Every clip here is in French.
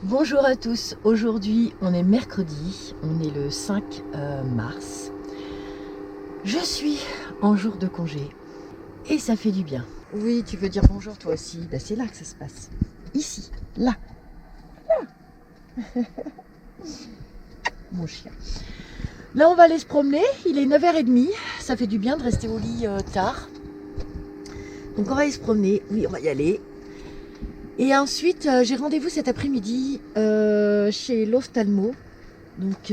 Bonjour à tous, aujourd'hui on est mercredi, on est le 5 mars. Je suis en jour de congé et ça fait du bien. Oui, tu veux dire bonjour toi aussi, ben, c'est là que ça se passe. Ici, là. Mon chien. Là on va aller se promener, il est 9h30, ça fait du bien de rester au lit tard. Donc on va aller se promener, oui on va y aller. Et ensuite, j'ai rendez-vous cet après-midi chez l'ophtalmo. Donc,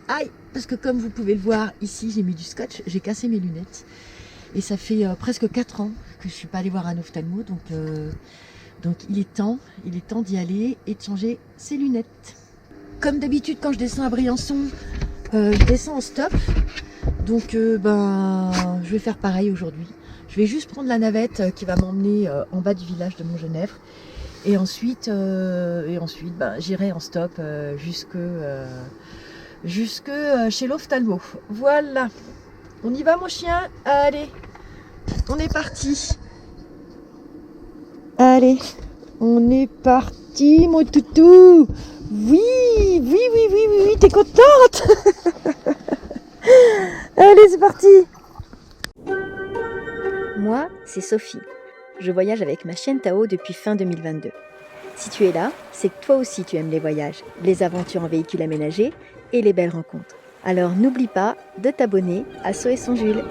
aïe, parce que comme vous pouvez le voir ici, j'ai mis du scotch, j'ai cassé mes lunettes. Et ça fait presque 4 ans que je ne suis pas allée voir un ophtalmo. Donc il est temps d'y aller et de changer ses lunettes. Comme d'habitude, quand je descends à Briançon, je descends en stop. Donc, je vais faire pareil aujourd'hui. Je vais juste prendre la navette qui va m'emmener en bas du village de Montgenèvre. Et ensuite, j'irai en stop jusque chez l'ophtalmo. Voilà. On y va mon chien? Allez, on est parti. Allez, on est parti mon toutou. Oui, t'es contente? Allez, c'est parti. Moi, c'est Sophie. Je voyage avec ma chienne Tao depuis fin 2022. Si tu es là, c'est que toi aussi tu aimes les voyages, les aventures en véhicule aménagé et les belles rencontres. Alors n'oublie pas de t'abonner à So et son Jules.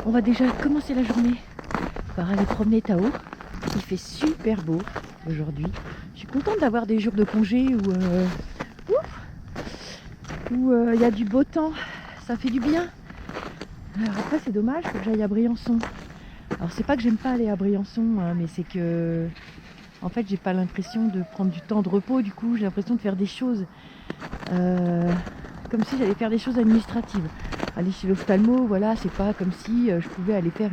On va déjà commencer la journée par aller promener Tao. Il fait super beau aujourd'hui. Je suis contente d'avoir des jours de congé où il y a du beau temps. Ça fait du bien. Alors après c'est dommage, faut que j'aille à Briançon. Alors c'est pas que j'aime pas aller à Briançon, hein, mais c'est que en fait j'ai pas l'impression de prendre du temps de repos. Du coup j'ai l'impression de faire des choses comme si j'allais faire des choses administratives. Aller chez l'ophtalmo, voilà, c'est pas comme si je pouvais aller faire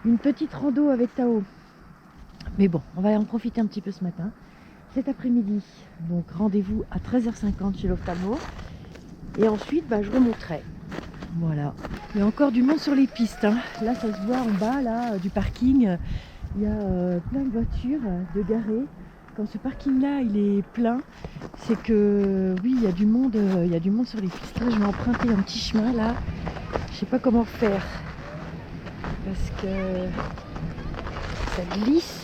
une petite rando avec Tao. Mais bon, on va en profiter un petit peu ce matin. Cet après-midi, donc rendez-vous à 13h50 chez l'ophtalmo. Et ensuite, je remonterai. Voilà. Il y a encore du monde sur les pistes. Hein. Là, ça se voit en bas là, du parking. Il y a plein de voitures de garées. Quand ce parking-là, il est plein, c'est que oui, il y a du monde sur les pistes. Là, je vais emprunter un petit chemin là. Je sais pas comment faire parce que ça glisse.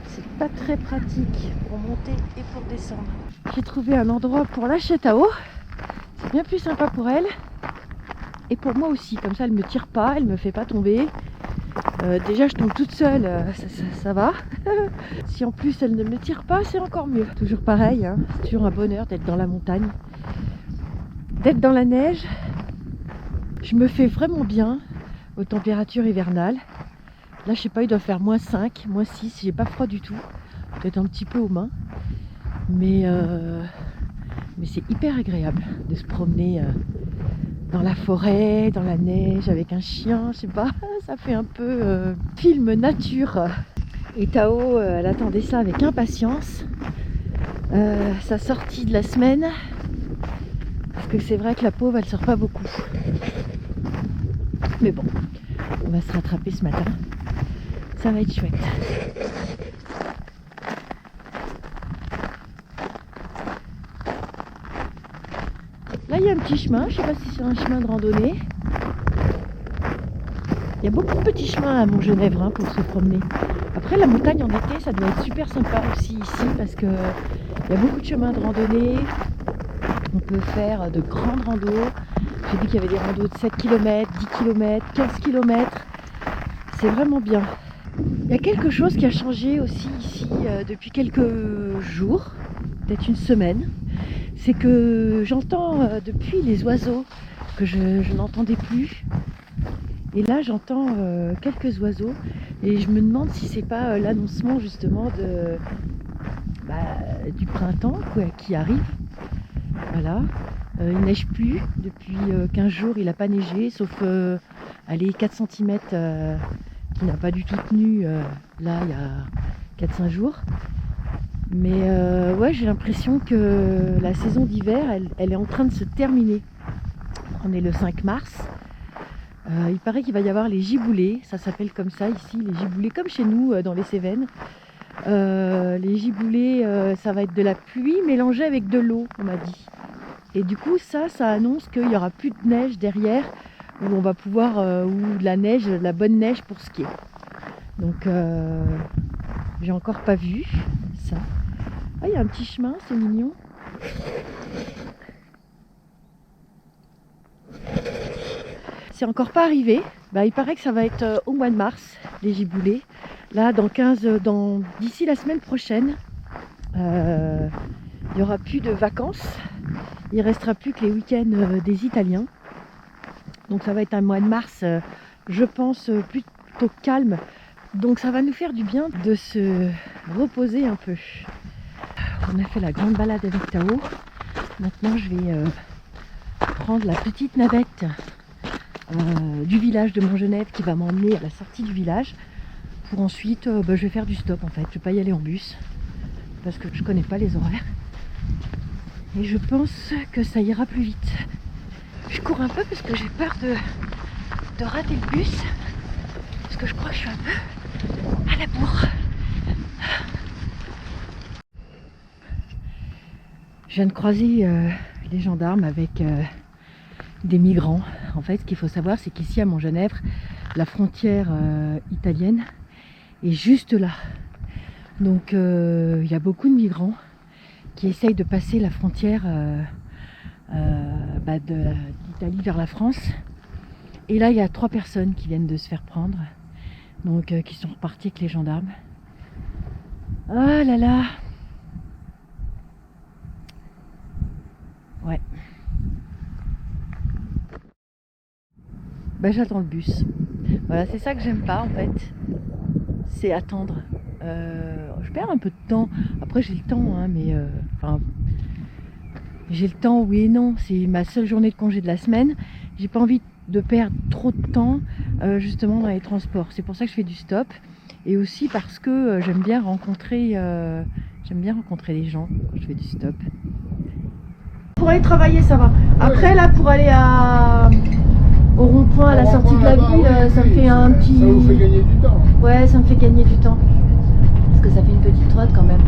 C'est pas très pratique pour monter et pour descendre. J'ai trouvé un endroit pour lâcher Tao. C'est bien plus sympa pour elle. Et pour moi aussi, comme ça elle me tire pas, elle me fait pas tomber. Déjà je tombe toute seule, ça va. Si en plus elle ne me tire pas, c'est encore mieux. Toujours pareil, hein. C'est toujours un bonheur d'être dans la montagne, d'être dans la neige. Je me fais vraiment bien aux températures hivernales. Là je sais pas, il doit faire -5, -6, j'ai pas froid du tout. Peut-être un petit peu aux mains. Mais c'est hyper agréable de se promener dans la forêt, dans la neige, avec un chien, je sais pas, ça fait un peu film nature. Et Tao, elle attendait ça avec impatience, sa sortie de la semaine, parce que c'est vrai que la pauvre, elle sort pas beaucoup. Mais bon, on va se rattraper ce matin, ça va être chouette. Là, il y a un petit chemin, je sais pas si c'est un chemin de randonnée. Il y a beaucoup de petits chemins à Montgenèvre hein, pour se promener. Après, la montagne en été, ça doit être super sympa aussi ici parce que il y a beaucoup de chemins de randonnée. On peut faire de grandes randos. J'ai vu qu'il y avait des randos de 7 km, 10 km, 15 km. C'est vraiment bien. Il y a quelque chose qui a changé aussi ici depuis quelques jours, peut-être une semaine. C'est que j'entends depuis les oiseaux que je n'entendais plus. Et là j'entends quelques oiseaux et je me demande si c'est pas l'annoncement justement du printemps quoi, qui arrive. Voilà. Il neige plus depuis 15 jours, il n'a pas neigé sauf 4 cm qui n'a pas du tout tenu là il y a 4-5 jours. Mais j'ai l'impression que la saison d'hiver, elle est en train de se terminer. On est le 5 mars. Il paraît qu'il va y avoir les giboulées, ça s'appelle comme ça ici, les giboulées, comme chez nous dans les Cévennes. Les giboulées, ça va être de la pluie mélangée avec de l'eau, on m'a dit. Et du coup, ça annonce qu'il n'y aura plus de neige derrière, où on va pouvoir, ou de la neige, de la bonne neige pour skier. Donc, j'ai encore pas vu ça. Ah, il y a un petit chemin, c'est mignon. C'est encore pas arrivé. Il paraît que ça va être au mois de mars, les giboulées. Là, d'ici la semaine prochaine, il n'y aura plus de vacances. Il ne restera plus que les week-ends des Italiens. Donc ça va être un mois de mars, je pense, plutôt calme. Donc ça va nous faire du bien de se reposer un peu. On a fait la grande balade avec Tao. Maintenant, je vais prendre la petite navette du village de Montgenèvre qui va m'emmener à la sortie du village. Pour ensuite, je vais faire du stop en fait. Je vais pas y aller en bus parce que je connais pas les horaires. Et je pense que ça ira plus vite. Je cours un peu parce que j'ai peur de rater le bus. Parce que je crois que je suis un peu à la bourre. Je viens de croiser les gendarmes avec des migrants. En fait, ce qu'il faut savoir, c'est qu'ici à Montgenèvre, la frontière italienne est juste là. Donc il y a beaucoup de migrants qui essayent de passer la frontière d'Italie vers la France. Et là, il y a 3 personnes qui viennent de se faire prendre, donc qui sont repartis avec les gendarmes. Ah là là. Ouais. J'attends le bus. Voilà, c'est ça que j'aime pas en fait. C'est attendre. Je perds un peu de temps. Après j'ai le temps, hein, mais j'ai le temps, oui et non. C'est ma seule journée de congé de la semaine. J'ai pas envie de perdre trop de temps justement dans les transports. C'est pour ça que je fais du stop. Et aussi parce que j'aime bien rencontrer les gens quand je fais du stop. Pour aller travailler, ça va. Après là, pour aller au rond-point à la sortie de la ville, ça me fait un petit... Ça vous fait gagner du temps. Ouais, ça me fait gagner du temps. Parce que ça fait une petite trotte quand même.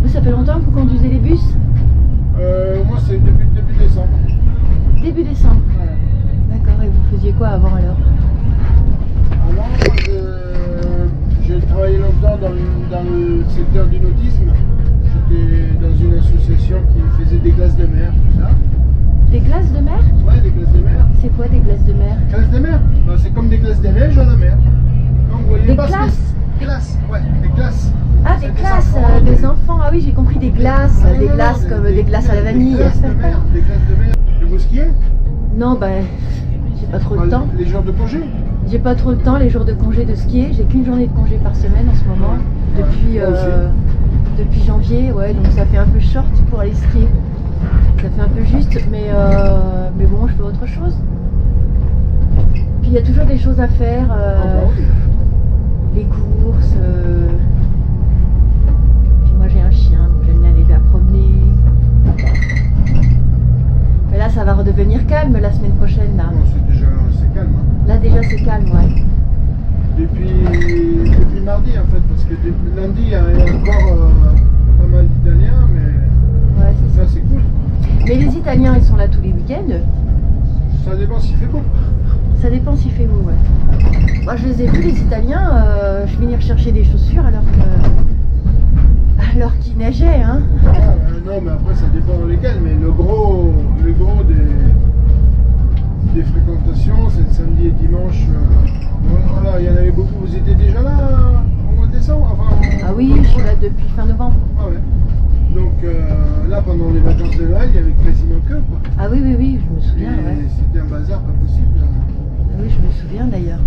Vous, ça fait longtemps que vous conduisez les bus? Moi, c'est début décembre. Début décembre. Ouais. D'accord, et vous faisiez quoi avant alors? Avant, j'ai travaillé longtemps dans le secteur du nautisme. J'étais dans une association qui faisait des glaces de mer, tout ça. Des glaces de mer? Ouais, des glaces de mer. C'est quoi des glaces de mer? Glaces de mer, c'est comme des glaces de neige à la mer. Donc, vous voyez Des pas glaces? Glaces, ouais, des glaces. Ah, des glaces, des enfants. Ah oui, j'ai compris, des glaces. Des glaces comme des glaces à la vanille. Des glaces de mer, des glaces de mer. Et vous skiez? Non, j'ai pas trop le temps. Les jours de congé? J'ai pas trop le temps les jours de congé de skier. J'ai qu'une journée de congé par semaine en ce moment. Depuis janvier, ouais, donc ça fait un peu short pour aller skier. Ça fait un peu juste, mais bon, je fais autre chose. Puis il y a toujours des choses à faire. Les courses. Puis moi j'ai un chien, donc j'aime bien aller la promener. Mais là ça va redevenir calme la semaine prochaine là. Non, c'est calme. Hein. Là déjà c'est calme, ouais. Depuis mardi en fait, parce que lundi il y a encore pas mal d'Italiens, mais Ouais, c'est ça. ça c'est cool. Mais les Italiens ils sont là tous les week-ends. Ça dépend s'il fait beau. Ça dépend s'il fait beau, ouais. Moi je les ai vus les Italiens, je venir chercher des chaussures alors qu'il neigeait, hein. Non mais après ça dépend lesquels, mais le gros des fréquentations c'est le samedi et dimanche. Voilà, il y en avait beaucoup. Vous étiez déjà là au mois de décembre? Ah oui, je suis là depuis fin novembre. Ah ouais. Donc là pendant les vacances de Noël il y avait quasiment que quoi. Ah oui, je me souviens, ouais. C'était un bazar pas possible. Ah oui, je me souviens d'ailleurs.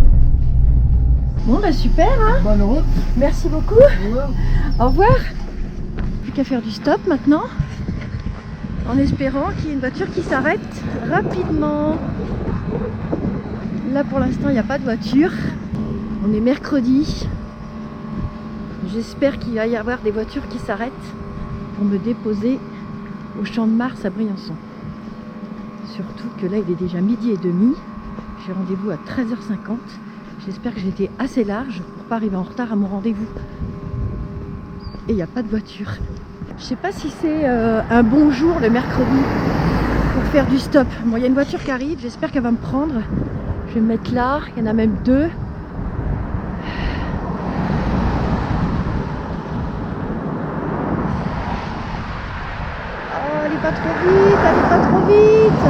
Bon, super, hein. Bonne route. Merci beaucoup. Ouais. Au revoir. Plus qu'à faire du stop maintenant. En espérant qu'il y ait une voiture qui s'arrête rapidement. Là pour l'instant il n'y a pas de voiture. On est mercredi. J'espère qu'il va y avoir des voitures qui s'arrêtent pour me déposer au Champ de Mars à Briançon. Surtout que là il est déjà 12h30. J'ai rendez-vous à 13h50. J'espère que j'ai été assez large pour pas arriver en retard à mon rendez-vous. Et il n'y a pas de voiture. Je sais pas si c'est un bon jour le mercredi pour faire du stop. Bon, il y a une voiture qui arrive, j'espère qu'elle va me prendre. Je vais me mettre là, il y en a même deux. Oh, allez pas trop vite, allez pas trop vite.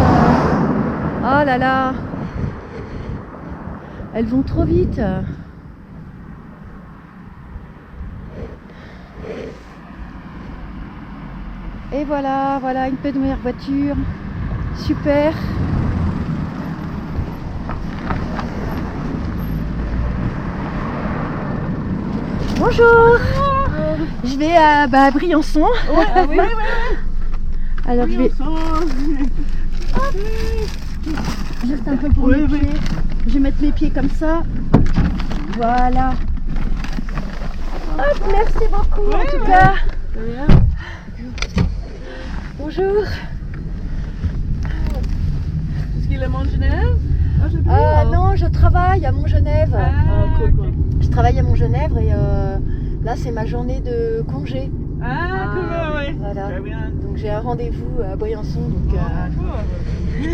Oh là là. Elles vont trop vite. Et voilà, voilà une première voiture. Super. Bonjour. Je vais à Briançon. Oui. Alors je vais juste un peu pour mes pieds. Je vais mettre mes pieds comme ça. Voilà. Hop, merci beaucoup en tout cas. Bonjour. Est-ce qu'il est à Genève? Non, je travaille à Montgenèvre. Cool. Je travaille à Montgenèvre et là c'est ma journée de congé. Cool, oui. Voilà. Très bien. Donc j'ai un rendez-vous à Briançon. Donc, Cool.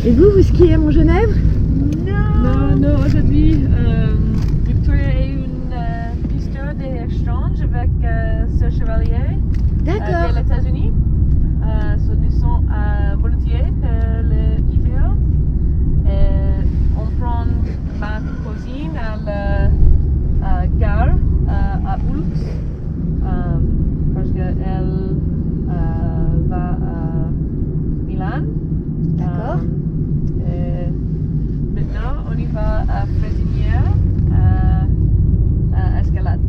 Et vous skiez à Montgenèvre? Non, aujourd'hui, Victoria est une pisteur d'échange avec ce chevalier D'accord. des États-Unis. Nous sommes volontiers de l'hiver. On prend ma cousine à la gare à Ulx parce qu'elle va à Milan. D'accord. Maintenant, on y va à Fresinière, à Escalade.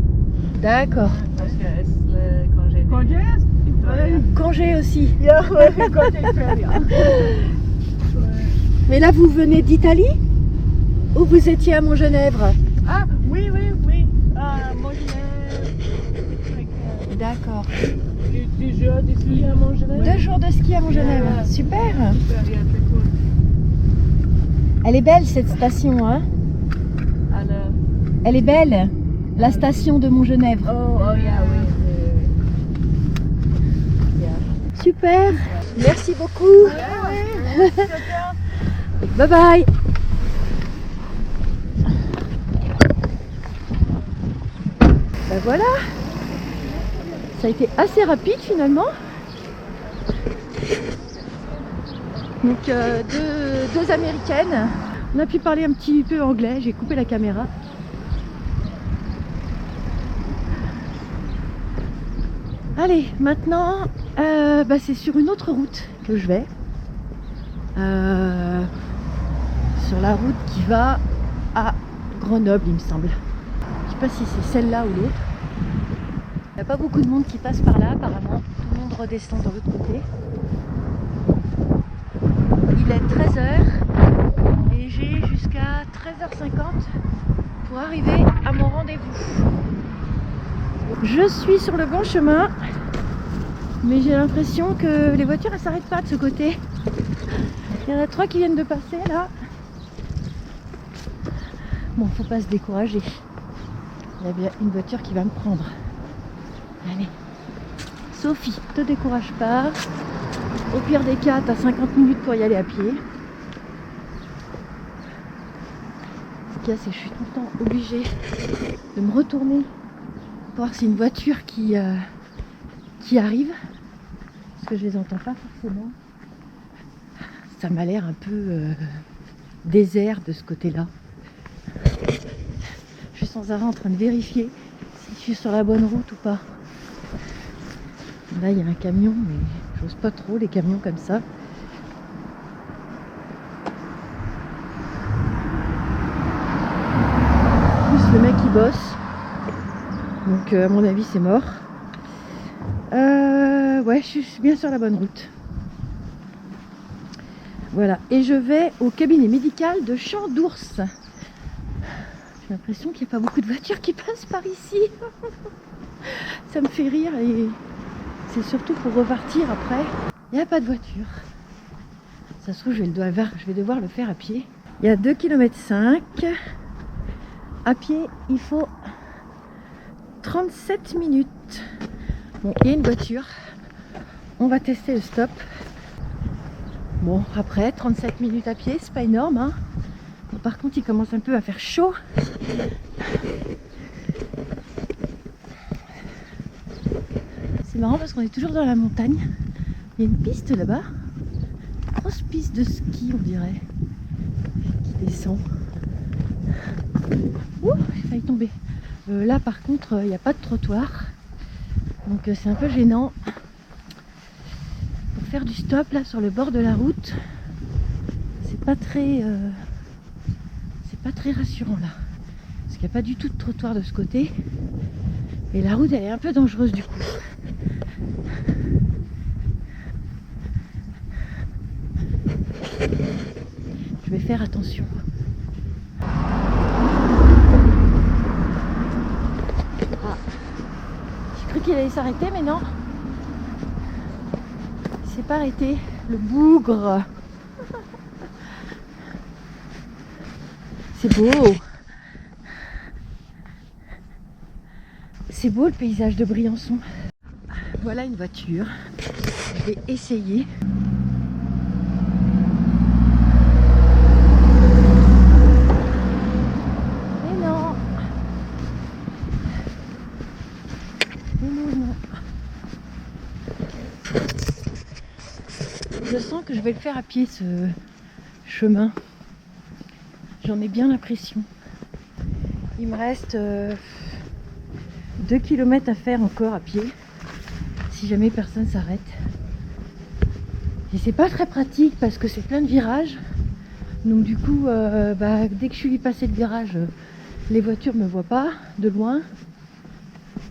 D'accord. Parce que c'est le congé. Congé aussi. Congé très bien. Mais là vous venez d'Italie? Ou vous étiez à Montgenèvre? Ah, oui. Moi, D'accord. du jour d'ici à Montgenèvre. 2 jours de ski à Montgenèvre. Yeah. Super. Super bien, très cool. Elle est belle cette station, hein? Alors, Elle est belle, la station de Montgenèvre. yeah, oui. Super. Merci beaucoup. Bye bye. Ben voilà. Ça a été assez rapide finalement. Donc deux américaines. On a pu parler un petit peu anglais. J'ai coupé la caméra. Allez, maintenant c'est sur une autre route que je vais. Sur la route qui va à Grenoble, il me semble. Je sais pas si c'est celle-là ou l'autre. Il n'y a pas beaucoup de monde qui passe par là apparemment. Tout le monde redescend de l'autre côté. Il est 13h et j'ai jusqu'à 13h50 pour arriver à mon rendez-vous. Je suis sur le bon chemin, mais j'ai l'impression que les voitures elles s'arrêtent pas de ce côté. Il y en a 3 qui viennent de passer là. Bon, faut pas se décourager. Il y a bien une voiture qui va me prendre. Allez, Sophie, te décourage pas. Au pire des cas, t'as 50 minutes pour y aller à pied. Ce qu'il y a, c'est que je suis tout le temps obligée de me retourner pour voir s'il y a une voiture qui arrive. Parce que je les entends pas forcément. Ça m'a l'air un peu désert de ce côté-là. Je suis sans arrêt en train de vérifier si je suis sur la bonne route ou pas. Là, il y a un camion, mais j'ose pas trop les camions comme ça. En plus, le mec il bosse. Donc, à mon avis, c'est mort. Ouais, je suis bien sur la bonne route. Voilà, et je vais au cabinet médical de Champ d'Ours. J'ai l'impression qu'il n'y a pas beaucoup de voitures qui passent par ici. Ça me fait rire et c'est surtout pour repartir après. Il n'y a pas de voiture. Ça se trouve, je vais devoir le faire à pied. Il y a 2,5 km. À pied, il faut 37 minutes. Bon, il y a une voiture. On va tester le stop. Bon, après, 37 minutes à pied, c'est pas énorme, hein. Bon, par contre, il commence un peu à faire chaud. C'est marrant parce qu'on est toujours dans la montagne. Il y a une piste là-bas. Grosse piste de ski, on dirait. Qui descend. Ouh, j'ai failli tomber. Là, par contre, il n'y a pas de trottoir. Donc, c'est un peu gênant. Pour faire du stop, là, sur le bord de la route, c'est pas très rassurant, là. Parce qu'il n'y a pas du tout de trottoir de ce côté. Et la route, elle est un peu dangereuse, du coup. Je vais faire attention. Ah. J'ai cru qu'il allait s'arrêter, mais non. Il s'est pas arrêté. Le bougre. C'est beau. C'est beau le paysage de Briançon. Voilà une voiture. Je vais essayer. Je sens que je vais le faire à pied, ce chemin. J'en ai bien l'impression. Il me reste 2 km à faire encore à pied, si jamais personne s'arrête. Et c'est pas très pratique parce que c'est plein de virages. Donc du coup, dès que je suis passé le virage, les voitures me voient pas de loin.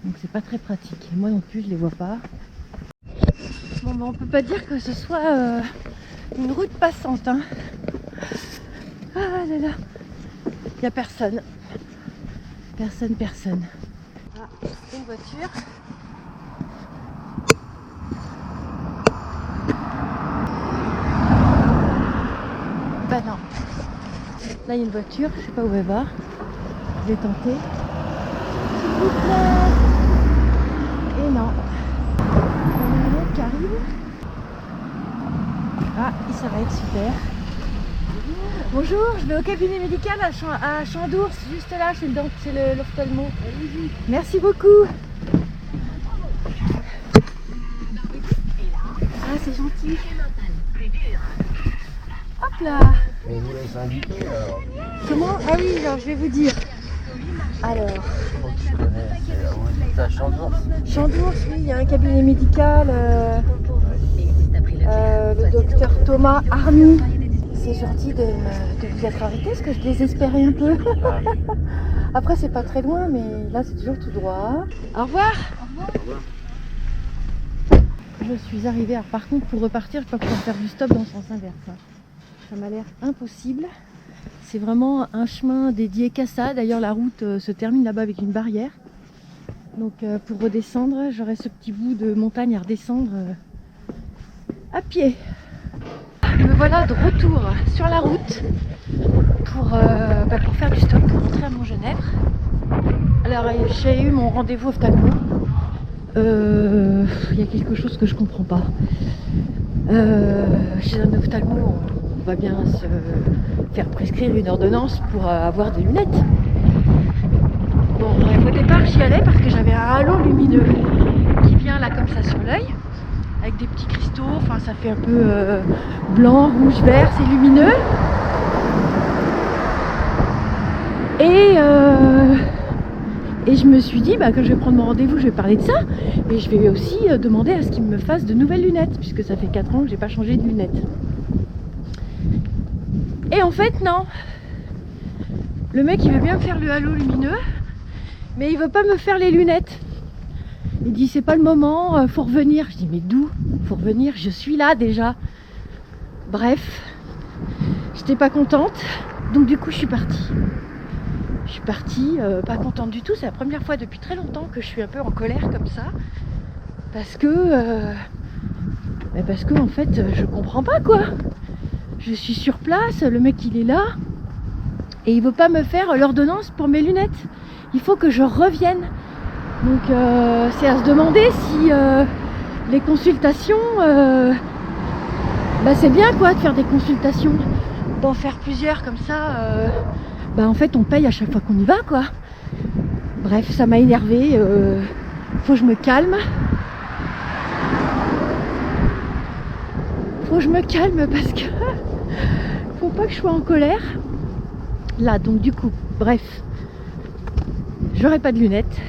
Donc c'est pas très pratique. Et moi non plus, je les vois pas. Bon, on peut pas dire que ce soit une route passante, hein. Ah là là, il n'y a personne. Personne. Ah, une voiture. Bah non. Là, il y a une voiture, je sais pas où elle va. Je vais tenter. S'il vous plaît. Et non. Qui arrive. Ah, ça va être super. Bonjour, je vais au cabinet médical à Champs-d'Ours, juste là, chez l'ophtalmo. Merci beaucoup. Ah, c'est gentil. Hop là. On vous laisse indiquer alors. Comment? Ah oui, alors je vais vous dire. Alors. C'est à Champs-d'Ours. Champs-d'Ours, oui, il y a un cabinet médical, le docteur Thomas Army. C'est gentil de vous être arrêté parce que je désespérais un peu. Après, c'est pas très loin, mais là, c'est toujours tout droit. Au revoir. Je suis arrivée. Alors, par contre, pour repartir, je ne peux pas pouvoir faire du stop dans le sens inverse. Ça m'a l'air impossible. C'est vraiment un chemin dédié qu'à ça. D'ailleurs, la route se termine là-bas avec une barrière. Donc pour redescendre, j'aurai ce petit bout de montagne à redescendre à pied. Me voilà de retour sur la route pour faire du stop, pour rentrer à Montgenèvre. Alors j'ai eu mon rendez-vous ophtalmo. Il y a quelque chose que je comprends pas. Chez un ophtalmo, on va bien se faire prescrire une ordonnance pour avoir des lunettes. Bon, au départ j'y allais parce que j'avais un halo lumineux qui vient là comme ça sur l'œil, avec des petits cristaux, enfin ça fait un peu blanc, rouge, vert, c'est lumineux. Et je me suis dit, quand je vais prendre mon rendez-vous, je vais parler de ça, et je vais aussi demander à ce qu'il me fasse de nouvelles lunettes, puisque ça fait 4 ans que j'ai pas changé de lunettes. Et en fait non, le mec il veut bien me faire le halo lumineux, mais il veut pas me faire les lunettes. Il dit c'est pas le moment, faut revenir. Je dis mais d'où faut revenir? Je suis là déjà. Bref, j'étais pas contente, donc du coup je suis partie. Je suis partie, pas contente du tout. C'est la première fois depuis très longtemps que je suis un peu en colère comme ça. parce que en fait je comprends pas quoi. Je suis sur place, le mec il est là et il veut pas me faire l'ordonnance pour mes lunettes. Il faut que je revienne. Donc c'est à se demander si les consultations, c'est bien quoi de faire des consultations, d'en faire plusieurs comme ça. En fait on paye à chaque fois qu'on y va quoi. Bref, ça m'a énervée. Faut que je me calme. Faut que je me calme parce que faut pas que je sois en colère. Là, donc du coup, bref, j'aurai pas de lunettes.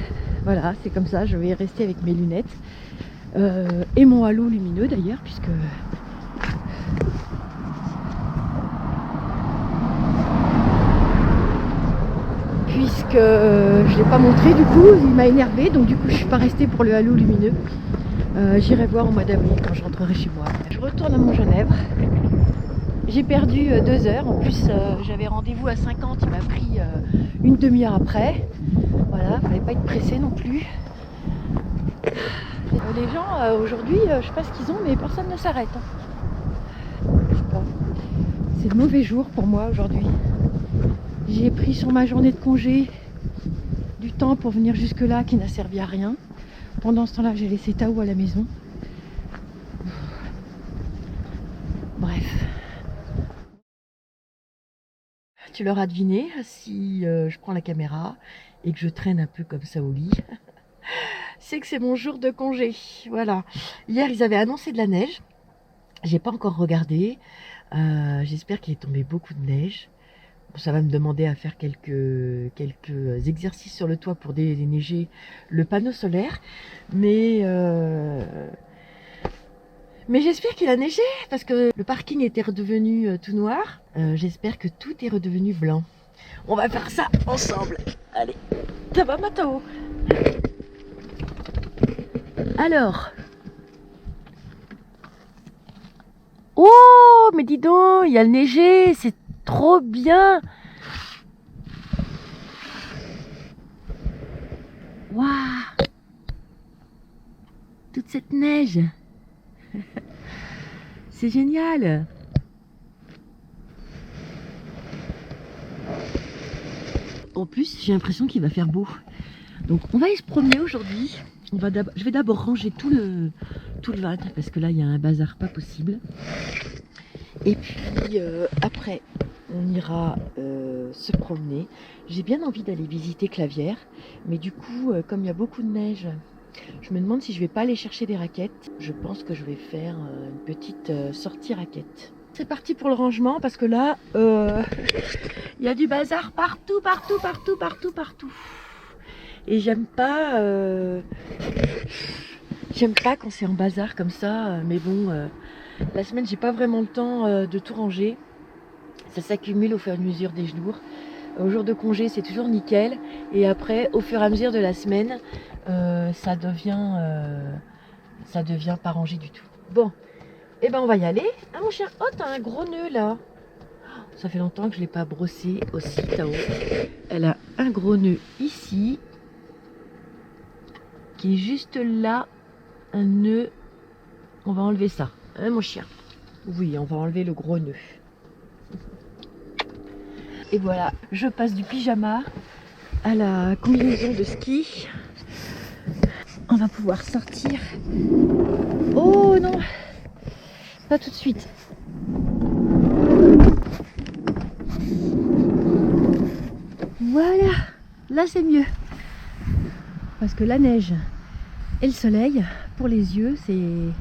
Voilà, c'est comme ça, je vais rester avec mes lunettes. Et mon halo lumineux d'ailleurs, puisque je l'ai pas montré du coup, il m'a énervé, donc du coup je suis pas restée pour le halo lumineux. J'irai voir au mois d'avril quand je rentrerai chez moi. Je retourne à Montgenèvre. J'ai perdu 2 heures. En plus, j'avais rendez-vous à 50. Il m'a pris une demi-heure après. Voilà, fallait pas être pressé non plus. Les gens aujourd'hui, je sais pas ce qu'ils ont, mais personne ne s'arrête. Je sais pas. C'est le mauvais jour pour moi aujourd'hui. J'ai pris sur ma journée de congé du temps pour venir jusque là qui n'a servi à rien. Pendant ce temps-là, j'ai laissé Tao à la maison. Bref. Tu l'auras deviné, si je prends la caméra et que je traîne un peu comme ça au lit, c'est que c'est mon jour de congé. Voilà. Hier, ils avaient annoncé de la neige. J'ai pas encore regardé. J'espère qu'il est tombé beaucoup de neige. Bon, ça va me demander à faire quelques exercices sur le toit pour déneiger le panneau solaire. Mais j'espère qu'il a neigé parce que le parking était redevenu tout noir. J'espère que tout est redevenu blanc. On va faire ça ensemble. Allez, ça va Matao? Alors. Oh, mais dis donc, il y a neigé, c'est trop bien. Waouh, toute cette neige. C'est génial. En plus, j'ai l'impression qu'il va faire beau. Donc, on va aller se promener aujourd'hui. Je vais d'abord ranger tout le van parce que là, il y a un bazar pas possible. Et puis, après, on ira se promener. J'ai bien envie d'aller visiter Clavières. Mais du coup, comme il y a beaucoup de neige, je me demande si je vais pas aller chercher des raquettes. Je pense que je vais faire une petite sortie raquette. C'est parti pour le rangement parce que là, il y a du bazar partout. Et j'aime pas quand c'est en bazar comme ça. Mais bon, la semaine, j'ai pas vraiment le temps de tout ranger. Ça s'accumule au fur et à mesure des jours. Au jour de congé, c'est toujours nickel. Et après, au fur et à mesure de la semaine, ça devient pas rangé du tout. Bon, et ben on va y aller. Ah mon chien, oh t'as un gros nœud là. Ça fait longtemps que je l'ai pas brossé aussi, Tao. Elle a un gros nœud ici, qui est juste là, un nœud. On va enlever ça, hein mon chien? Oui, on va enlever le gros nœud. Et voilà, je passe du pyjama à la combinaison de ski. On va pouvoir sortir. Oh non, pas tout de suite. Voilà, là c'est mieux. Parce que la neige et le soleil, pour les yeux, c'est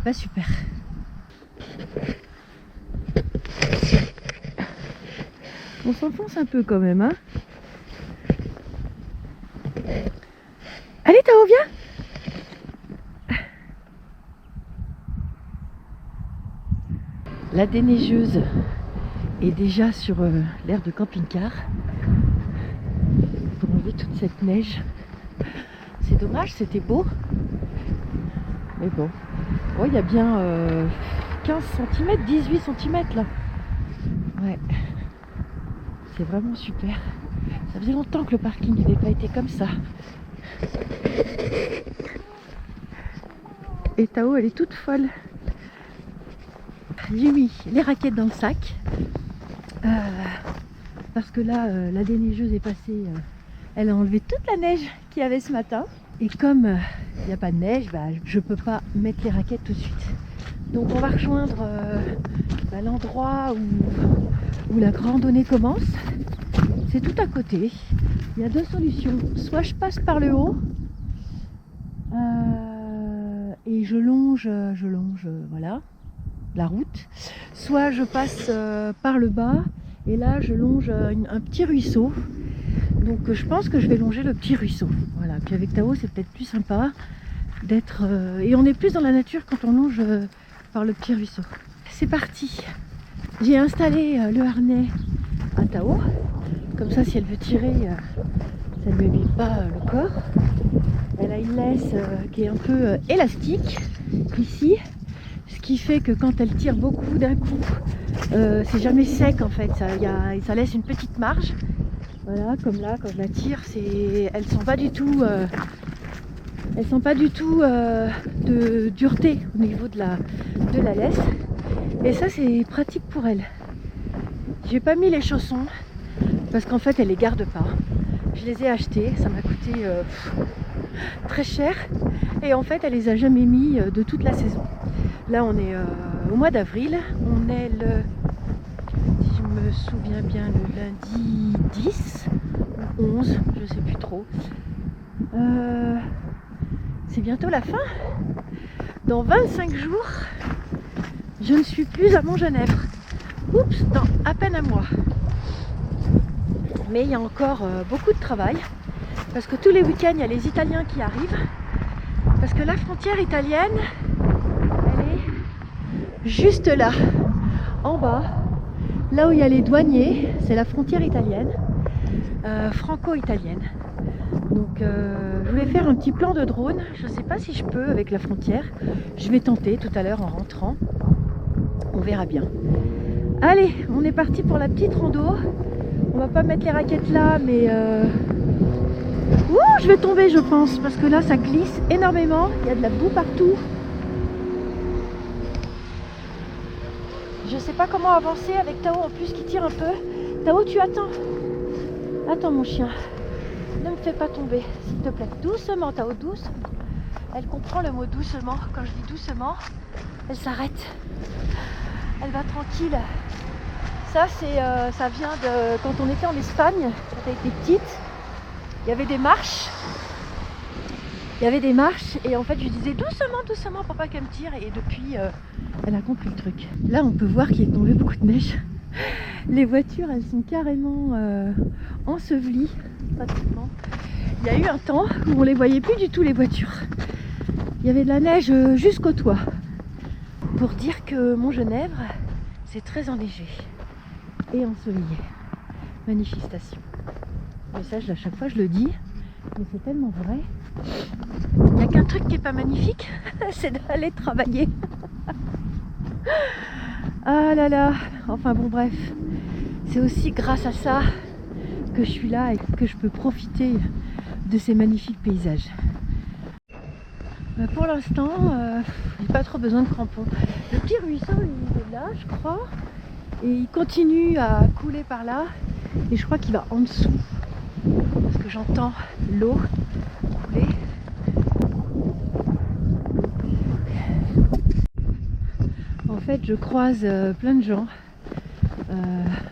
pas super. On s'enfonce un peu quand même, hein. Allez Tao, viens. La déneigeuse est déjà sur l'aire de camping-car pour enlever toute cette neige. C'est dommage, c'était beau. Mais bon, il y a bien 15 cm, 18 cm là. Ouais. C'est vraiment super. Ça faisait longtemps que le parking n'avait pas été comme ça. Et Tao, elle est toute folle. J'ai mis les raquettes dans le sac. Parce que là, la déneigeuse est passée. Elle a enlevé toute la neige qu'il y avait ce matin. Et comme il n'y a pas de neige, je ne peux pas mettre les raquettes tout de suite. Donc on va rejoindre l'endroit où la randonnée commence. C'est tout à côté. Il y a deux solutions. Soit je passe par le haut et je longe voilà, la route. Soit je passe par le bas et là je longe un petit ruisseau. Donc je pense que je vais longer le petit ruisseau. Voilà. Puis avec Tao c'est peut-être plus sympa d'être... et on est plus dans la nature quand on longe par le petit ruisseau. C'est parti. J'ai installé le harnais à Tao. Comme ça, si elle veut tirer, ça ne lui abîme pas le corps. Elle a une laisse qui est un peu élastique ici. Ce qui fait que quand elle tire beaucoup d'un coup, c'est jamais sec en fait. Ça laisse une petite marge. Voilà, comme là, quand je la tire, elle sent pas du tout... de dureté au niveau de la laisse. Et ça, c'est pratique pour elle. J'ai pas mis les chaussons parce qu'en fait, elle les garde pas. Je les ai achetés, ça m'a coûté très cher. Et en fait, elle les a jamais mis de toute la saison. Là, on est au mois d'avril. On est si je me souviens bien, le lundi 10 ou 11, je sais plus trop. C'est bientôt la fin. Dans 25 jours, je ne suis plus à Montgenèvre. Oups, dans à peine un mois. Mais il y a encore beaucoup de travail. Parce que tous les week-ends, il y a les Italiens qui arrivent. Parce que la frontière italienne, elle est juste là, en bas. Là où il y a les douaniers, c'est la frontière italienne, franco-italienne. Donc je voulais faire un petit plan de drone. Je ne sais pas si je peux avec la frontière. Je vais tenter tout à l'heure en rentrant. On verra bien. Allez, on est parti pour la petite rando. On va pas mettre les raquettes là, mais ouh, je vais tomber je pense, parce que là ça glisse énormément. Il y a de la boue partout. Je sais pas comment avancer avec Tao en plus qui tire un peu. Tao, tu attends. Attends mon chien. Ne me fais pas tomber, s'il te plaît. Doucement, Tao, doucement. Elle comprend le mot doucement. Quand je dis doucement, elle s'arrête. Elle va tranquille. Ça, ça vient de quand on était en Espagne, quand elle était petite. Il y avait des marches. Et en fait, je lui disais doucement, doucement pour pas qu'elle me tire. Et depuis, elle a compris le truc. Là, on peut voir qu'il est tombé beaucoup de neige. Les voitures, elles sont carrément ensevelies, pratiquement. Il y a eu un temps où on les voyait plus du tout, les voitures. Il y avait de la neige jusqu'au toit. Pour dire que Montgenèvre, c'est très enneigé et ensoleillé. Magnifique station. Mais ça, à chaque fois, je le dis, mais c'est tellement vrai. Il n'y a qu'un truc qui n'est pas magnifique, c'est d'aller travailler. Ah là là, enfin bon bref, c'est aussi grâce à ça que je suis là et que je peux profiter de ces magnifiques paysages. Pour l'instant, j'ai pas trop besoin de crampons. Le petit ruisseau il est là, je crois, et il continue à couler par là, et je crois qu'il va en dessous, parce que j'entends l'eau couler. En fait, je croise plein de gens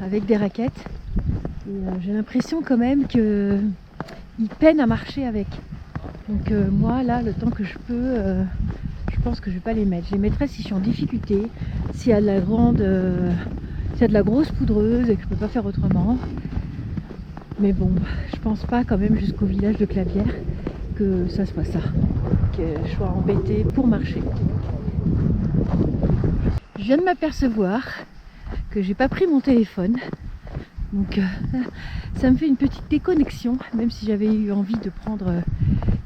avec des raquettes et j'ai l'impression quand même qu'ils peinent à marcher avec. Donc moi, là, le temps que je peux, je pense que je vais pas les mettre. Je les mettrai si je suis en difficulté, s'il y a de la s'il y a de la grosse poudreuse et que je peux pas faire autrement. Mais bon, je pense pas quand même jusqu'au village de Clavière que ça soit ça, que je sois embêtée pour marcher. Je viens de m'apercevoir que j'ai pas pris mon téléphone, donc ça me fait une petite déconnexion, même si j'avais eu envie de prendre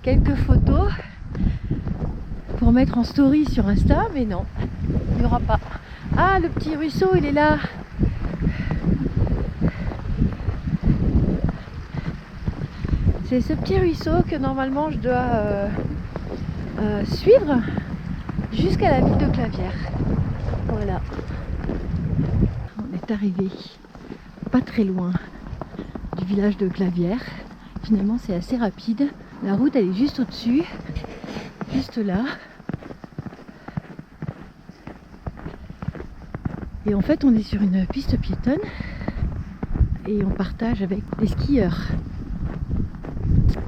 quelques photos pour mettre en story sur Insta, mais non, il n'y aura pas. Ah, le petit ruisseau, il est là. C'est ce petit ruisseau que normalement je dois suivre jusqu'à la ville de Clavières. Voilà. On est arrivé pas très loin du village de Clavières. Finalement, c'est assez rapide. La route, elle est juste au-dessus, juste là. Et en fait, on est sur une piste piétonne et on partage avec les skieurs.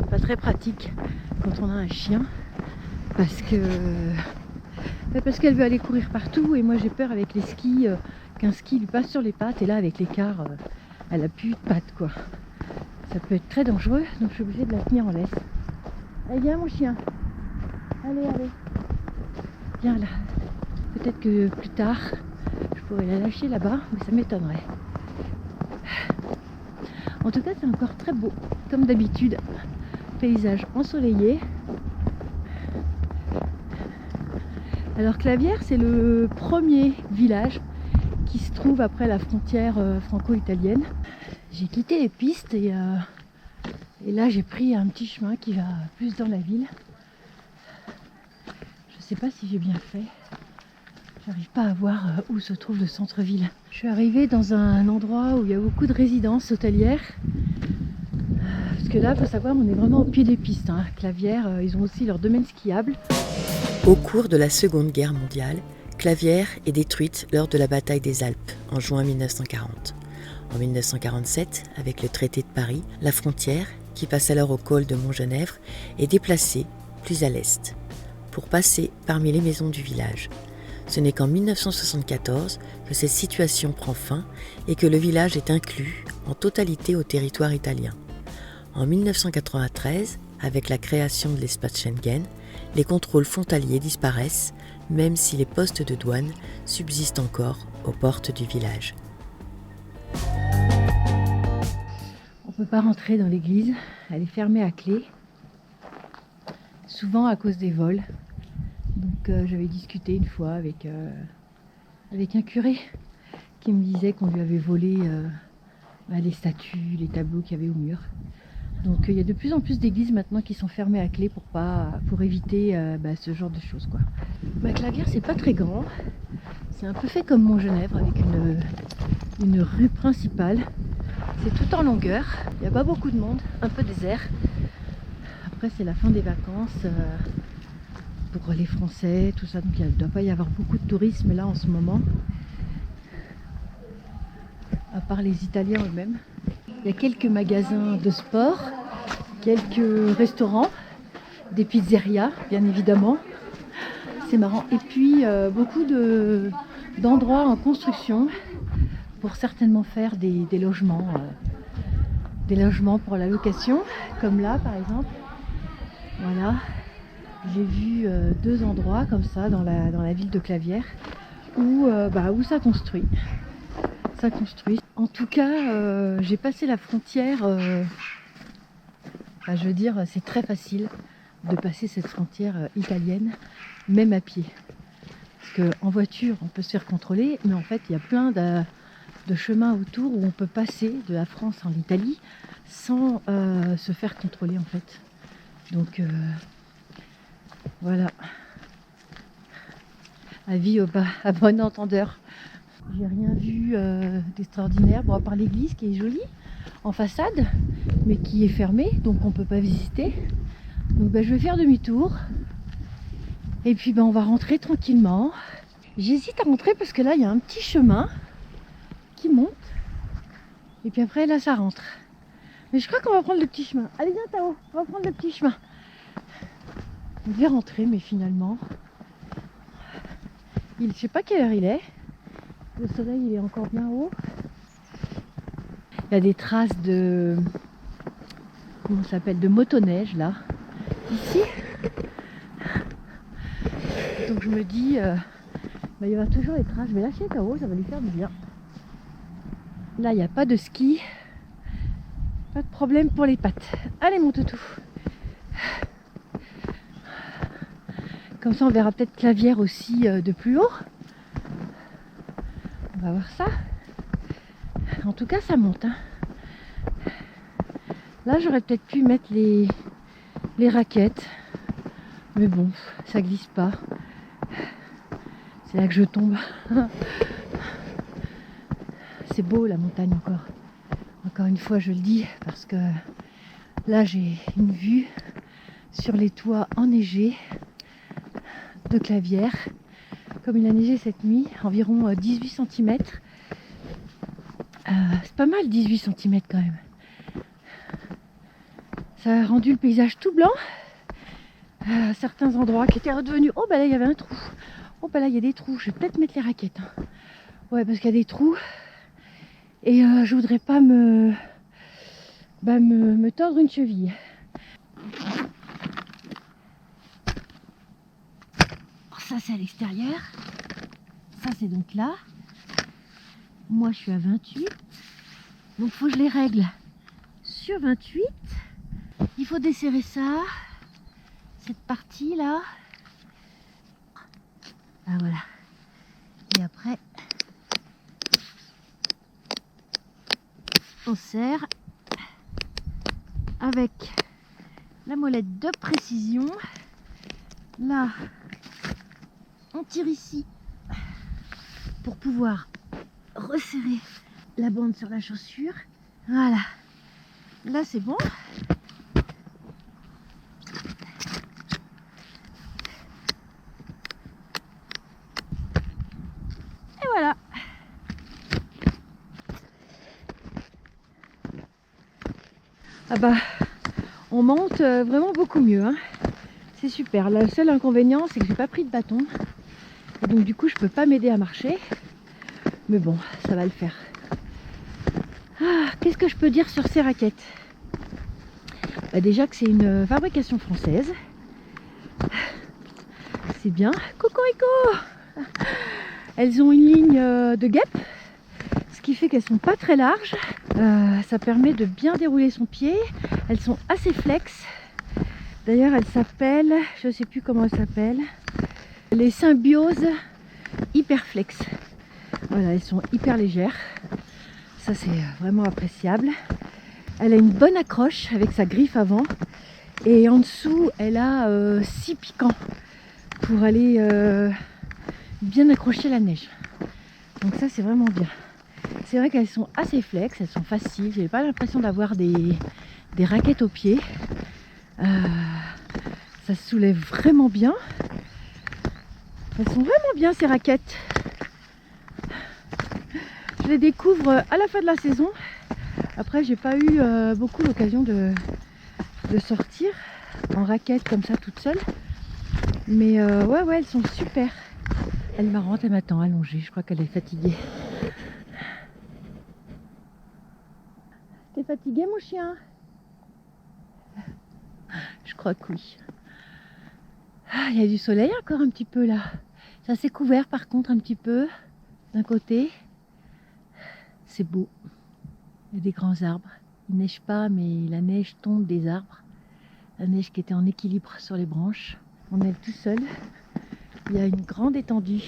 Pas très pratique quand on a un chien parce qu'elle veut aller courir partout et moi j'ai peur avec les skis qu'un ski lui passe sur les pattes et là avec l'écart elle a plus de pattes quoi. Ça peut être très dangereux donc je suis obligée de la tenir en laisse. Allez viens mon chien. Allez. Viens là. Peut-être que plus tard je pourrais la lâcher là-bas mais ça m'étonnerait. En tout cas c'est encore très beau comme d'habitude. Paysage ensoleillé. Alors Clavières c'est le premier village qui se trouve après la frontière franco-italienne. J'ai quitté les pistes et là j'ai pris un petit chemin qui va plus dans la ville. Je sais pas si j'ai bien fait. J'arrive pas à voir où se trouve le centre-ville. Je suis arrivée dans un endroit où il y a beaucoup de résidences hôtelières. Parce que là, il faut savoir, on est vraiment au pied des pistes. Hein. Clavières, ils ont aussi leur domaine skiable. Au cours de la Seconde Guerre mondiale, Clavières est détruite lors de la bataille des Alpes en juin 1940. En 1947, avec le traité de Paris, la frontière, qui passe alors au col de Montgenèvre, est déplacée plus à l'est, pour passer parmi les maisons du village. Ce n'est qu'en 1974 que cette situation prend fin et que le village est inclus en totalité au territoire italien. En 1993, avec la création de l'espace Schengen, les contrôles frontaliers disparaissent, même si les postes de douane subsistent encore aux portes du village. On ne peut pas rentrer dans l'église, elle est fermée à clé, souvent à cause des vols. Donc j'avais discuté une fois avec un curé qui me disait qu'on lui avait volé les statues, les tableaux qu'il y avait au mur. Donc il y a de plus en plus d'églises maintenant qui sont fermées à clé pour éviter ce genre de choses quoi. Clavières c'est pas très grand, c'est un peu fait comme Montgenèvre avec une rue principale. C'est tout en longueur, il n'y a pas beaucoup de monde, un peu désert. Après c'est la fin des vacances pour les Français, tout ça, donc il ne doit pas y avoir beaucoup de tourisme là en ce moment. À part les Italiens eux-mêmes. Il y a quelques magasins de sport, quelques restaurants, des pizzerias bien évidemment. C'est marrant. Et puis beaucoup d'endroits en construction pour certainement faire des logements pour la location, comme là par exemple. Voilà. J'ai vu 2 endroits comme ça dans la ville de Clavières où ça construit. Ça construit. En tout cas, j'ai passé la frontière. Je veux dire, c'est très facile de passer cette frontière italienne, même à pied. Parce qu'en voiture, on peut se faire contrôler, mais en fait, il y a plein de chemins autour où on peut passer de la France en Italie sans se faire contrôler en fait. Donc voilà. Avis à bon entendeur. J'ai rien vu d'extraordinaire, à part l'église qui est jolie en façade, mais qui est fermée, donc on ne peut pas visiter. Donc je vais faire demi-tour. Et puis on va rentrer tranquillement. J'hésite à rentrer parce que là il y a un petit chemin qui monte. Et puis après là ça rentre. Mais je crois qu'on va prendre le petit chemin. Allez viens Tao, on va prendre le petit chemin. On devait rentrer mais finalement, je sais pas quelle heure il est. Le soleil il est encore bien haut. Il y a des traces de motoneige là, ici. Donc je me dis, il y aura toujours les traces. Je vais lâcher Tao, ça va lui faire du bien. Là il n'y a pas de ski, pas de problème pour les pattes. Allez mon toutou. Comme ça on verra peut-être Clavières aussi de plus haut. On va voir ça. En tout cas ça monte. Hein. Là j'aurais peut-être pu mettre les raquettes. Mais bon, ça glisse pas. C'est là que je tombe. C'est beau la montagne encore. Encore une fois je le dis parce que là j'ai une vue sur les toits enneigés de Clavières. Comme il a neigé cette nuit, environ 18 cm. C'est pas mal 18 cm quand même. Ça a rendu le paysage tout blanc. À certains endroits qui étaient redevenus... Oh bah là il y avait un trou. Oh bah là il y a des trous. Je vais peut-être mettre les raquettes. Hein. Ouais parce qu'il y a des trous. Et je voudrais pas me tordre une cheville. Ça c'est à l'extérieur. Ça c'est donc là. Moi je suis à 28. Donc il faut que je les règle sur 28. Il faut desserrer ça. Cette partie là. Ah voilà. Et après on serre avec la molette de précision. Là on tire ici pour pouvoir resserrer la bande sur la chaussure. Voilà, là c'est bon. Et voilà. Ah bah on monte vraiment beaucoup mieux hein. C'est super. Le seul inconvénient c'est que j'ai pas pris de bâton. Et donc du coup je peux pas m'aider à marcher. Mais bon, ça va le faire. Ah, qu'est-ce que je peux dire sur ces raquettes? Bah déjà que c'est une fabrication française. C'est bien. Cocorico! Elles ont une ligne de guêpe. Ce qui fait qu'elles sont pas très larges. Ça permet de bien dérouler son pied. Elles sont assez flex. D'ailleurs elles s'appellent, je sais plus comment elles s'appellent, les Symbiose Hyperflex. Voilà, elles sont hyper légères. Ça c'est vraiment appréciable. Elle a une bonne accroche avec sa griffe avant. Et en dessous elle a 6 piquants pour aller bien accrocher la neige. Donc ça c'est vraiment bien. C'est vrai qu'elles sont assez flex, elles sont faciles. J'ai pas l'impression d'avoir des raquettes aux pieds. Ça se soulève vraiment bien. Elles sont vraiment bien ces raquettes. Je les découvre à la fin de la saison. Après j'ai pas eu beaucoup l'occasion de sortir en raquettes comme ça toute seule. Mais ouais elles sont super. Elle est marrante, elle m'attend allongée. Je crois qu'elle est fatiguée. T'es fatigué mon chien? Je crois que oui. Ah, il y a du soleil encore un petit peu là. C'est assez couvert par contre un petit peu d'un côté. C'est beau. Il y a des grands arbres. Il ne neige pas mais la neige tombe des arbres. La neige qui était en équilibre sur les branches. On est tout seul. Il y a une grande étendue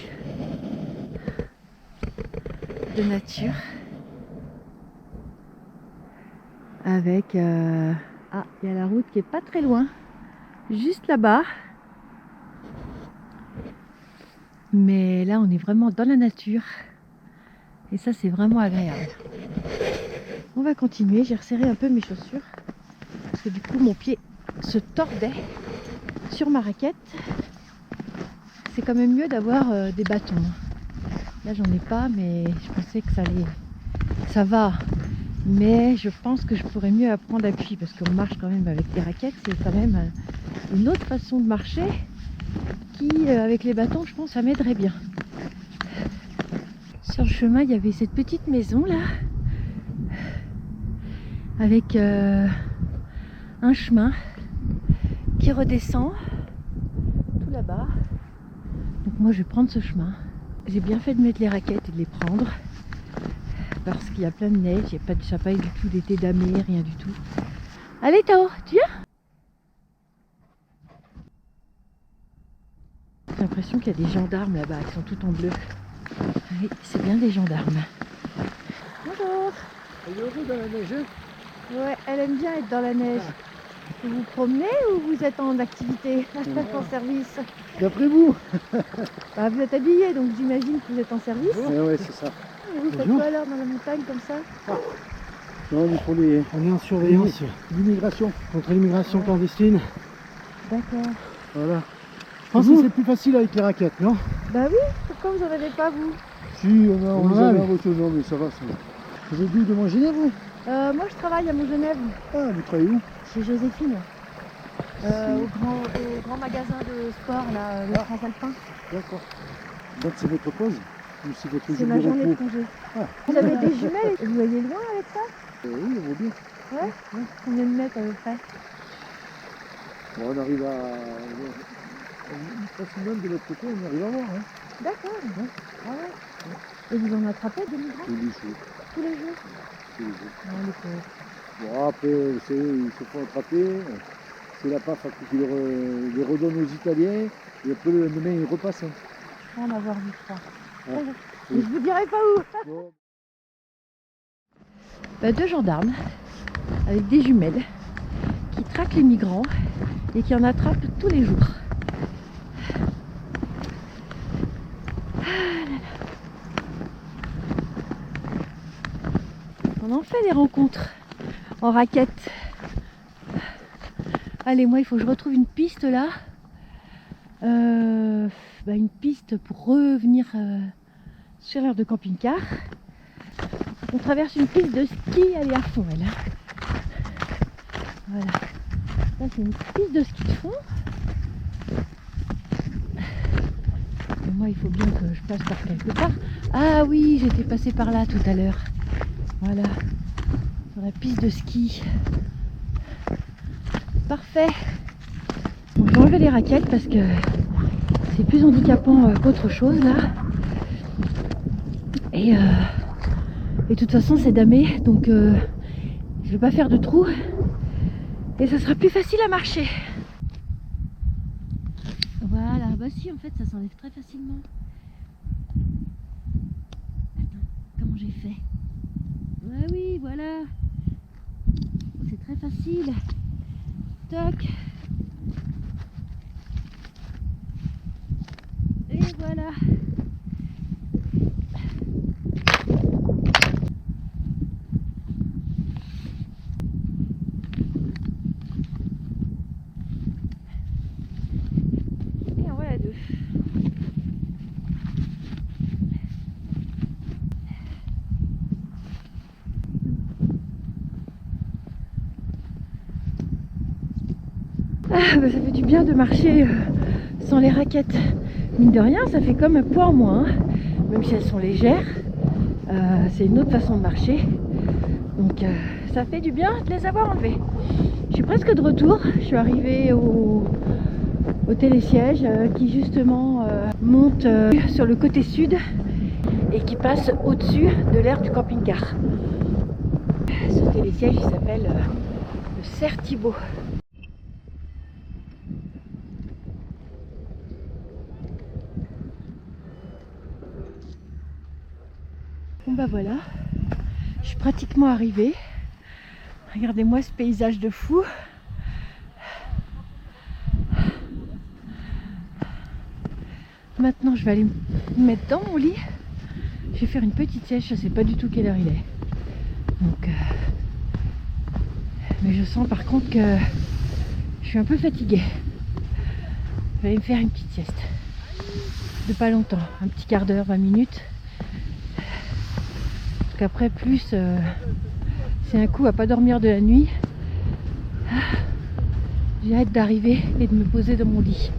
de nature. Avec... Ah, il y a la route qui est pas très loin. Juste là-bas. Mais là, on est vraiment dans la nature. Et ça, c'est vraiment agréable. On va continuer. J'ai resserré un peu mes chaussures. Parce que du coup, mon pied se tordait sur ma raquette. C'est quand même mieux d'avoir des bâtons. Là, j'en ai pas, mais je pensais que ça va. Mais je pense que je pourrais mieux apprendre appui. Parce qu'on marche quand même avec des raquettes. C'est quand même une autre façon de marcher. Qui, avec les bâtons, je pense, ça m'aiderait bien. Sur le chemin, il y avait cette petite maison là, avec un chemin qui redescend tout là-bas. Donc moi, je vais prendre ce chemin. J'ai bien fait de mettre les raquettes et de les prendre parce qu'il y a plein de neige. Il n'y a pas de chapaille du tout, d'été damé, rien du tout. Allez Tao, tu viens? J'ai l'impression qu'il y a des gendarmes là-bas qui sont tout en bleu. Oui, c'est bien des gendarmes. Bonjour. Elle est heureux dans la neige? Ouais, elle aime bien être dans la neige. Vous vous promenez ou vous êtes en activité, en service? D'après vous? Bah, vous êtes habillé, donc j'imagine que vous êtes en service. Ouais, c'est ça. Et vous faites Bonjour. quoi alors dans la montagne comme ça? Non, on est pour les... On est en surveillance l'immigration. contre l'immigration clandestine. D'accord. Voilà. Je pense que c'est plus facile avec les raquettes, non? Bah oui, pourquoi vous en avez pas vous? Si, on en les a, avait mais- en autonome, mais ça va. Vous êtes d'où, de Montgenèvre, vous? Moi je travaille à Montgenèvre, Ah, vous travaillez où? chez Joséphine. Au grand magasin de sport, là, le Transalpin. D'accord. Donc c'est votre pause? Ou c'est votre C'est jour ma de journée de repos? congé. Ah. Vous avez des jumelles et vous voyez loin avec ça? Oui, on va bien. Ouais. Combien de mètres à peu près? Bon, on arrive à... Presque même de l'autre côté, on arrive à voir. Hein. D'accord. Ah ouais. Et vous en attrapez des migrants Tous les jours. tous les jours? Tous les jours. Non, les pauvres. Bon, après, vous savez, ils se font attraper. C'est la PAF qui les redonne aux Italiens. Et après, le lendemain, ils repassent. Hein. Je crois en avoir vu trois. Ouais. Mais je vous dirai pas où. Bon. Deux gendarmes avec des jumelles qui traquent les migrants et qui en attrapent tous les jours. On en fait des rencontres en raquette. Allez, moi il faut que je retrouve une piste là. Une piste pour revenir sur l'aire de camping-car. On traverse une piste de ski, elle est à fond elle. Voilà. Ça c'est une piste de ski de fond. Et moi il faut bien que je passe par quelque part. Ah oui, j'étais passée par là tout à l'heure. Voilà. Sur la piste de ski. Parfait. Bon, je vais enlever les raquettes parce que c'est plus handicapant qu'autre chose là. Et de toute façon c'est damé, donc je vais pas faire de trou et ça sera plus facile à marcher. Voilà, bah si en fait ça s'enlève très facilement. Attends, comment j'ai fait? Ah oui, voilà. C'est très facile. Toc. Et voilà. Et en voilà deux. Ça fait du bien de marcher sans les raquettes. Mine de rien, ça fait comme un poids en moins. Hein. Même si elles sont légères, c'est une autre façon de marcher. Donc ça fait du bien de les avoir enlevées. Je suis presque de retour. Je suis arrivée au télésiège qui justement monte sur le côté sud et qui passe au-dessus de l'aire du camping-car. Ce télésiège, il s'appelle le Cerf Thibault. Bon bah voilà, je suis pratiquement arrivée. Regardez-moi ce paysage de fou. Maintenant je vais aller me mettre dans mon lit. Je vais faire une petite sieste, je ne sais pas du tout quelle heure il est. Donc, mais je sens par contre que je suis un peu fatiguée. Je vais aller me faire une petite sieste. De pas longtemps, un petit quart d'heure, 20 minutes. Parce qu'après plus, c'est un coup à pas dormir de la nuit. J'ai hâte d'arriver et de me poser dans mon lit.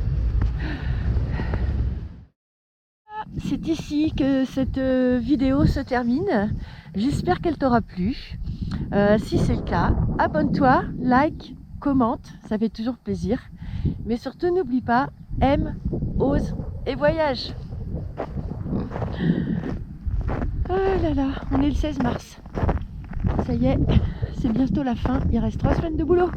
C'est ici que cette vidéo se termine. J'espère qu'elle t'aura plu. Si c'est le cas, abonne-toi, like, commente, ça fait toujours plaisir. Mais surtout n'oublie pas, aime, ose et voyage. Oh là là, on est le 16 mars. Ça y est, c'est bientôt la fin. Il reste 3 semaines de boulot.